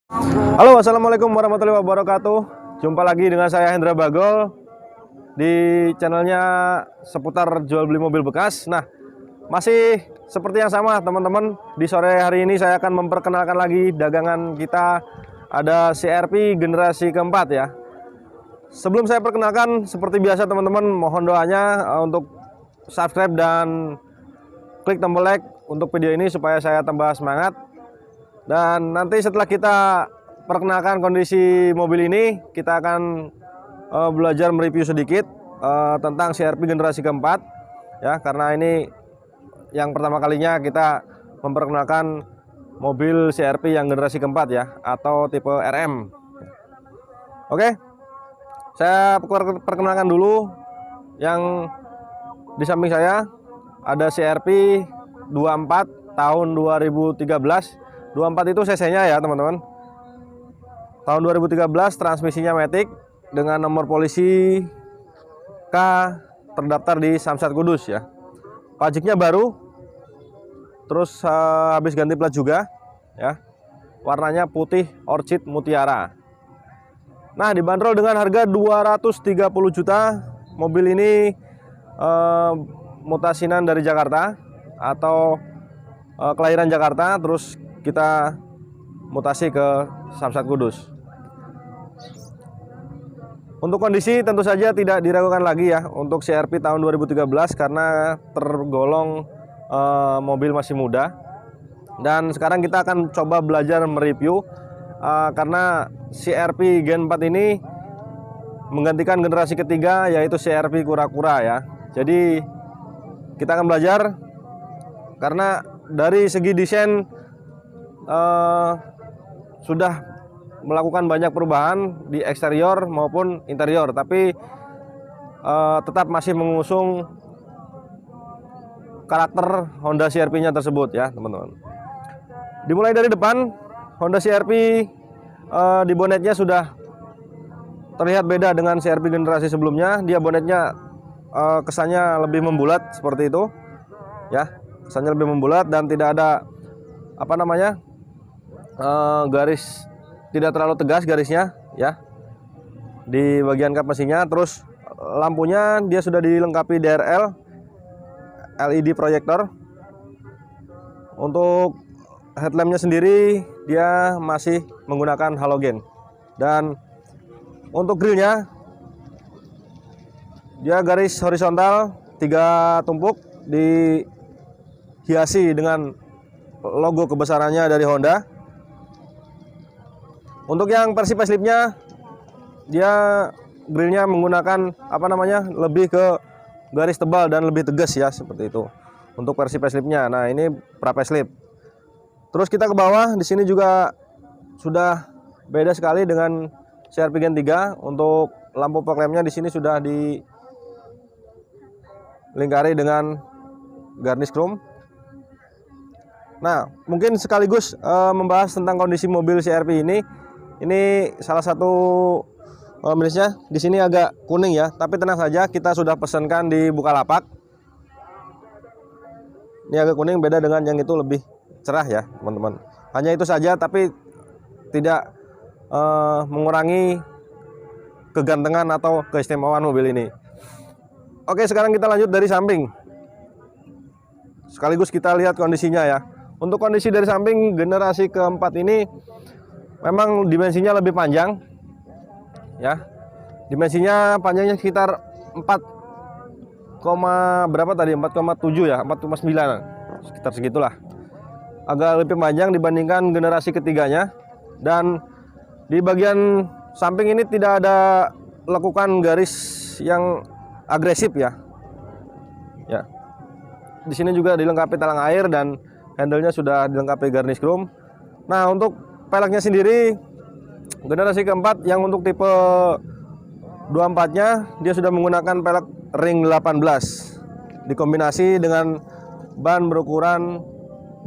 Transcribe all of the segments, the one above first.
Halo, assalamualaikum warahmatullahi wabarakatuh. Jumpa lagi dengan saya Hendra Bagol di channelnya seputar jual beli mobil bekas. Nah, masih seperti yang sama teman-teman. Di sore hari ini saya akan memperkenalkan lagi dagangan kita. Ada CR-V generasi keempat ya. Sebelum saya perkenalkan, seperti biasa teman-teman, mohon doanya untuk subscribe dan klik tombol like untuk video ini supaya saya tambah semangat. Dan nanti setelah kita perkenalkan kondisi mobil ini, kita akan belajar mereview sedikit tentang CR-V generasi keempat ya, karena ini yang pertama kalinya kita memperkenalkan mobil CR-V yang generasi keempat ya, atau tipe RM. Oke, saya perkenalkan dulu. Yang di samping saya ada CR-V 24 tahun 2013. 24 itu cc-nya ya teman-teman. Tahun 2013, transmisinya matic dengan nomor polisi K terdaftar di Samsat Kudus ya. Pajaknya baru, terus habis ganti plat juga ya. Warnanya putih orchid mutiara. Nah, dibanderol dengan harga 230 juta. Mobil ini mutasinan dari Jakarta atau kelahiran Jakarta, terus kita mutasi ke Samsat Kudus. Untuk kondisi tentu saja tidak diragukan lagi ya untuk CR-V tahun 2013 karena tergolong mobil masih muda. Dan sekarang kita akan coba belajar mereview karena CR-V Gen 4 ini menggantikan generasi ketiga, yaitu CR-V kura-kura ya. Jadi kita akan belajar karena dari segi desain sudah melakukan banyak perubahan di eksterior maupun interior, tapi tetap masih mengusung karakter Honda CR-V-nya tersebut ya teman-teman. Dimulai dari depan, Honda CR-V di bonetnya sudah terlihat beda dengan CR-V generasi sebelumnya. Dia bonetnya kesannya lebih membulat seperti itu ya, kesannya lebih membulat dan tidak ada garis, tidak terlalu tegas garisnya ya di bagian kap mesinnya. Terus lampunya dia sudah dilengkapi DRL LED proyektor. Untuk headlampnya sendiri dia masih menggunakan halogen. Dan untuk grillnya dia garis horizontal 3 tumpuk dihiasi dengan logo kebesarannya dari Honda. Untuk yang versi facelipnya, dia grillnya menggunakan lebih ke garis tebal dan lebih tegas ya, seperti itu. Untuk versi facelipnya. Nah, ini pra facelift. Terus kita ke bawah, di sini juga sudah beda sekali dengan CR-V Gen 3. Untuk lampu fog lampnya di sini sudah dilingkari dengan garnish chrome. Nah, mungkin sekaligus membahas tentang kondisi mobil CR-V ini. Ini salah satu minusnya di sini agak kuning ya, tapi tenang saja, kita sudah pesankan di Bukalapak. Ini agak kuning, beda dengan yang itu lebih cerah ya teman-teman. Hanya itu saja, tapi tidak mengurangi kegantengan atau keistimewaan mobil ini. Oke, sekarang kita lanjut dari samping. Sekaligus kita lihat kondisinya ya. Untuk kondisi dari samping generasi keempat ini memang dimensinya lebih panjang ya. Dimensinya panjangnya sekitar 4, berapa tadi? 4,7 ya, 4,9 sekitar segitulah. Agak lebih panjang dibandingkan generasi ketiganya. Dan di bagian samping ini tidak ada lekukan garis yang agresif ya. Ya. Di sini juga dilengkapi talang air dan handle-nya sudah dilengkapi garnish chrome. Nah, untuk peleknya sendiri generasi keempat yang untuk tipe 24-nya dia sudah menggunakan pelek ring 18 dikombinasi dengan ban berukuran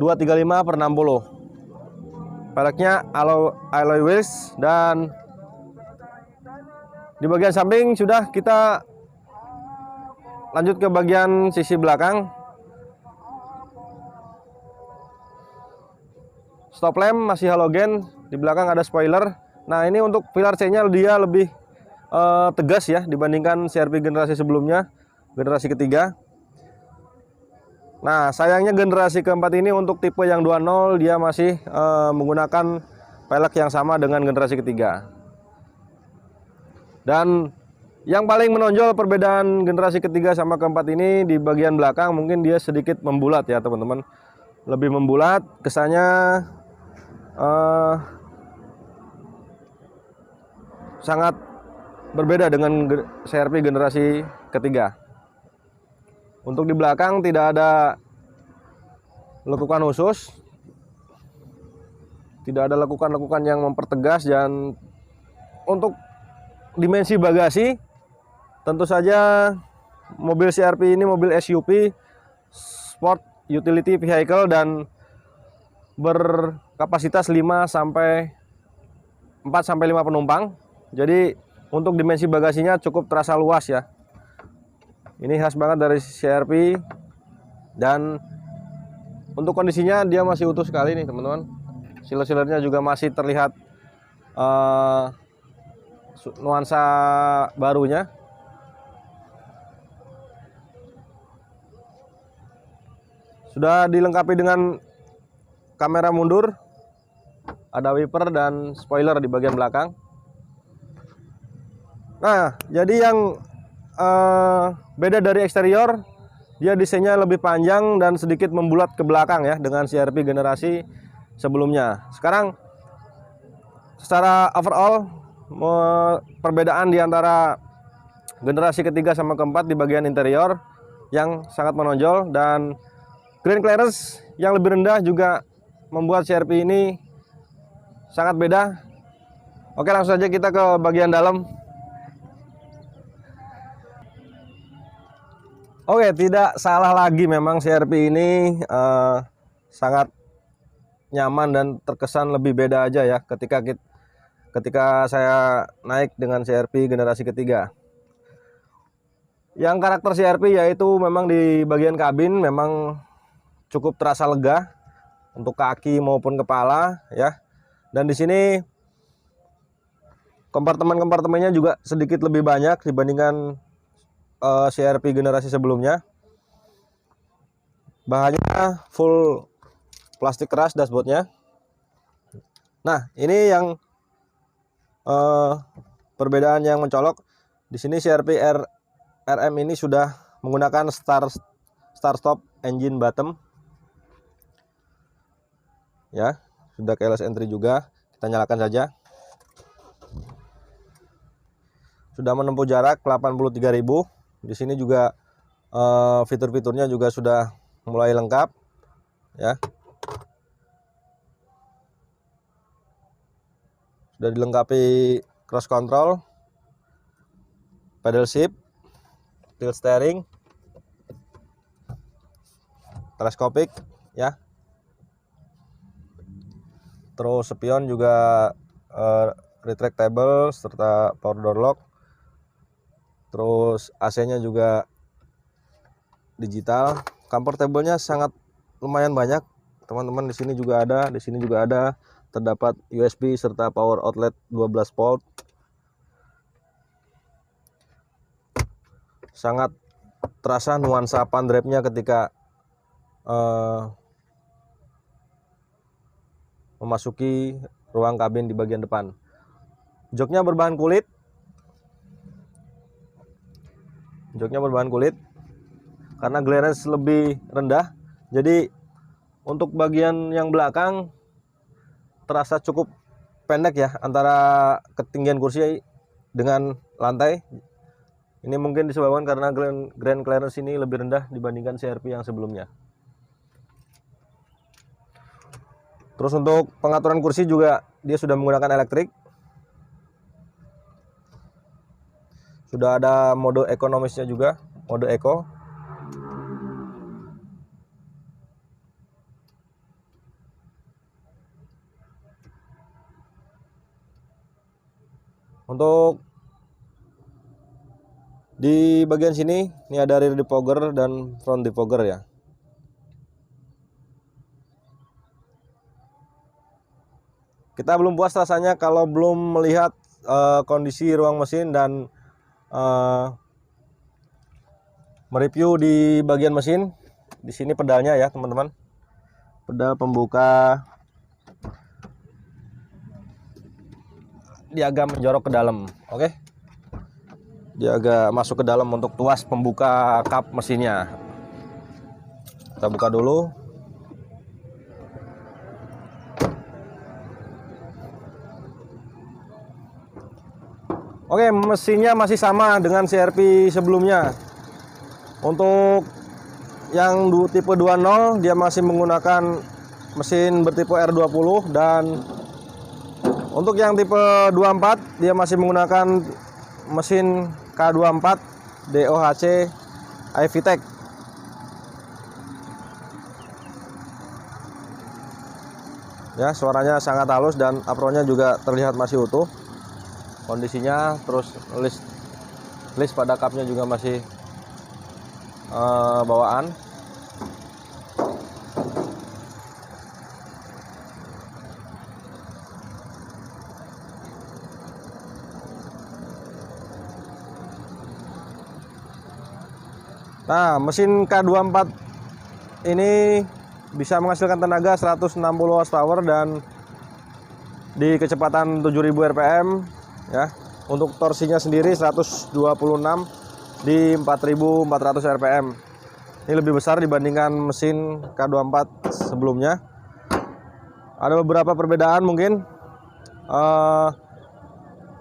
235/60. Peleknya alloy wheels. Dan di bagian samping sudah kita lanjut ke bagian sisi belakang. Stop lamp masih halogen di belakang ada spoiler. Nah, ini untuk pilar C-nya dia lebih tegas ya dibandingkan CR-V generasi sebelumnya, generasi ketiga. Nah, sayangnya generasi keempat ini untuk tipe yang 2.0 dia masih menggunakan pelek yang sama dengan generasi ketiga. Dan yang paling menonjol perbedaan generasi ketiga sama keempat ini di bagian belakang mungkin dia sedikit membulat ya teman-teman. Lebih membulat, kesannya sangat berbeda dengan CR-V generasi ketiga. Untuk di belakang tidak ada lekukan khusus, tidak ada lekukan-lekukan yang mempertegas. Dan untuk dimensi bagasi, tentu saja mobil CR-V ini mobil SUV, sport utility vehicle, dan berkapasitas 4 sampai 5 penumpang. Jadi untuk dimensi bagasinya cukup terasa luas ya. Ini khas banget dari CR-V. Dan untuk kondisinya dia masih utuh sekali nih teman-teman. Siler-silernya juga masih terlihat nuansa barunya. Sudah dilengkapi dengan kamera mundur, ada wiper dan spoiler di bagian belakang. Nah, jadi yang beda dari eksterior, dia desainnya lebih panjang dan sedikit membulat ke belakang ya dengan CR-V generasi sebelumnya. Sekarang secara overall perbedaan di antara generasi ketiga sama keempat di bagian interior yang sangat menonjol, dan ground clearance yang lebih rendah juga membuat CR-V ini sangat beda. Oke, langsung saja kita ke bagian dalam. Oke, tidak salah lagi memang CR-V ini sangat nyaman dan terkesan lebih beda aja ya ketika saya naik dengan CR-V generasi ketiga. Yang karakter CR-V yaitu memang di bagian kabin memang cukup terasa lega untuk kaki maupun kepala ya. Dan di sini kompartemen-kompartemennya juga sedikit lebih banyak dibandingkan CR-V generasi sebelumnya. Bahannya full plastik keras dashboardnya. Nah, ini yang perbedaan yang mencolok. Di sini CR-V RM ini sudah menggunakan start stop engine bottom. Ya, sudah keyless entry juga. Kita nyalakan saja. Sudah menempuh jarak 83.000. Di sini juga fitur-fiturnya juga sudah mulai lengkap ya. Sudah dilengkapi cross control, pedal shift, tilt steering, teleskopik ya. Terus spion juga retractable serta power door lock. Terus AC-nya juga digital. Comfortable-nya sangat lumayan banyak, teman-teman. Di sini juga ada, di sini juga ada. Terdapat USB serta power outlet 12 volt. Sangat terasa nuansa pan drive-nya ketika memasuki ruang kabin di bagian depan. Joknya berbahan kulit. Joknya berbahan kulit karena clearance lebih rendah. Jadi untuk bagian yang belakang terasa cukup pendek ya antara ketinggian kursi dengan lantai. Ini mungkin disebabkan karena grand clearance ini lebih rendah dibandingkan CR-V yang sebelumnya. Terus untuk pengaturan kursi juga dia sudah menggunakan elektrik. Sudah ada mode ekonomisnya juga, mode eco. Untuk di bagian sini, ini ada rear defogger dan front defogger ya. Kita belum puas rasanya kalau belum melihat kondisi ruang mesin dan mereview di bagian mesin. Di sini pedalnya ya teman-teman, pedal pembuka dia agak menjorok ke dalam. Oke, dia agak masuk ke dalam untuk tuas pembuka kap mesinnya. Kita buka dulu. Oke, mesinnya masih sama dengan CRV sebelumnya. Untuk yang tipe 20 dia masih menggunakan mesin bertipe R20, dan untuk yang tipe 24 dia masih menggunakan mesin K24 DOHC iVTEC. Ya, suaranya sangat halus dan apronnya juga terlihat masih utuh kondisinya. Terus list pada kapnya juga masih bawaan. Nah, mesin K24 ini bisa menghasilkan tenaga 160 horsepower dan di kecepatan 7000 rpm ya. Untuk torsinya sendiri 126 di 4400 rpm. Ini lebih besar dibandingkan mesin K24 sebelumnya. Ada beberapa perbedaan mungkin.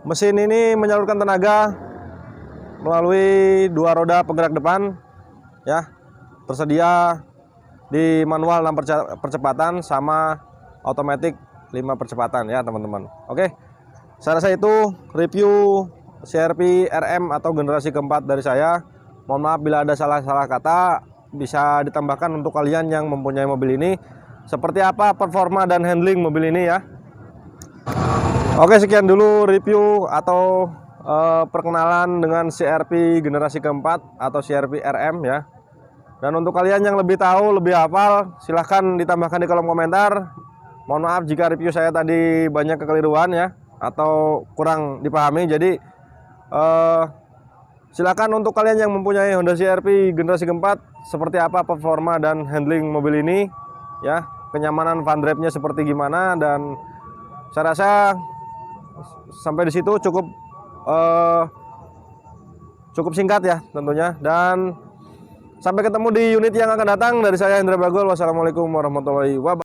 Mesin ini menyalurkan tenaga melalui dua roda penggerak depan ya, tersedia di manual 6 percepatan sama otomatis 5 percepatan ya teman-teman. Oke, saya rasa itu review CR-V RM atau generasi keempat dari saya. Mohon maaf bila ada salah-salah kata, bisa ditambahkan untuk kalian yang mempunyai mobil ini, seperti apa performa dan handling mobil ini ya. Oke, sekian dulu review atau perkenalan dengan CR-V generasi keempat atau CR-V RM ya. Dan untuk kalian yang lebih tahu, lebih hafal, silahkan ditambahkan di kolom komentar. Mohon maaf jika review saya tadi banyak kekeliruan ya, atau kurang dipahami. Jadi silakan untuk kalian yang mempunyai Honda CR-V generasi keempat, seperti apa performa dan handling mobil ini ya, kenyamanan fun drive-nya seperti gimana. Dan saya rasa sampai di situ cukup singkat ya tentunya. Dan sampai ketemu di unit yang akan datang. Dari saya Hendra Bagol. Wassalamualaikum warahmatullahi wabarakatuh.